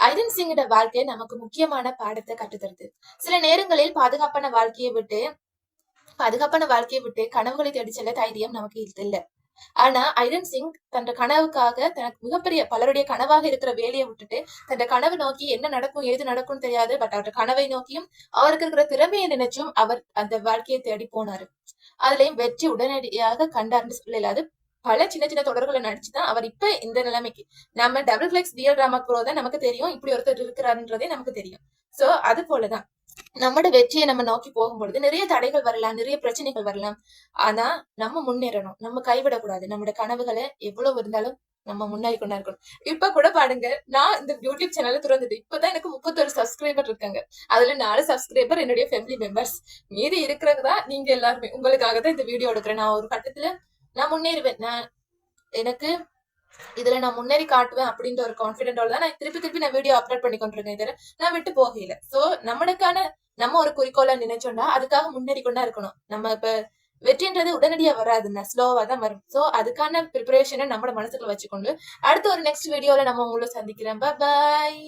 Iron சிங்கோட வாழ்க்கை நமக்கு முக்கியமான பாடத்தை கற்றுத்தருது. சில நேரங்களில் பாதுகாப்பான வாழ்க்கையை விட்டு கனவுகளை தேடி செல்ல தைரியம் நமக்கு இல்ல. ஆனா ஐரன் சிங் தன் கனவுக்காக தனக்கு மிகப்பெரிய பலருடைய கனவாக இருக்கிற வேலையை விட்டுட்டு தன் கனவு நோக்கி என்ன நடக்கும் ஏது நடக்கும் தெரியாது. பட் அவருடைய கனவை நோக்கியும் அவருக்கு இருக்கிற திறமையை நினைச்சும் அவர் அந்த வாழ்க்கையை தேடி போனாரு. அதுலயும் வெற்றி உடனடியாக கண்டார்னு சொல்லலாது. பல சின்ன சின்ன தொடர்களை நடிச்சுதான் அவர் இப்ப இந்த நிலைமைக்கு நம்ம டபுள் பிளெக்ஸ் ரியல் டிராமா தான் நமக்கு தெரியும். இப்படி ஒருத்தர் இருக்கிறாருன்றதே நமக்கு தெரியும். சோ அது போலதான் நம்மளோட வெற்றியை நம்ம நோக்கி போகும்பொழுது நிறைய தடைகள் வரலாம், நிறைய பிரச்சனைகள் வரலாம். ஆனா நம்ம முன்னேறணும், நம்ம கைவிடக்கூடாது. நம்மளோட கனவுகளை எவ்வளவு இருந்தாலும் நம்ம முன்னாடி கொண்டா இருக்கணும். இப்ப கூட பாருங்க, நான் இந்த யூடியூப் சேனல்ல திறந்துட்டு இப்பதான் எனக்கு 31 சப்ஸ்கிரைபர் இருக்காங்க. அதுல 4 சப்ஸ்கிரைபர் என்னுடைய ஃபேமிலி மெம்பர்ஸ். மீதி இருக்கிறதா நீங்க எல்லாருமே. உங்களுக்காக தான் இந்த வீடியோ எடுக்கிறேன். நான் ஒரு கட்டத்துல நான் முன்னேறுவேன். எனக்கு இதுல நான் முன்னேறி காட்டுவேன் அப்படின்ற ஒரு கான்பிடென்டோட தான் நான் திருப்பி நான் வீடியோ அப்லோட் பண்ணி கொண்டிருக்கேன். இதுல நான் விட்டு போகல. சோ நம்ம ஒரு குறிக்கோளை நினைச்சோம்னா அதுக்காக முன்னேறி கொண்டா இருக்கணும். நம்ம இப்ப வெற்றின்றது உடனடியா வராதுன்னா ஸ்லோவா தான் வரும். சோ அதுக்கான ப்ரிப்பரேஷனை நம்மளோட மனசுக்குள்ள வச்சுக்கொண்டு அடுத்த ஒரு நெக்ஸ்ட் வீடியோல நம்ம உங்களை சந்திக்கிறேன். பாய்.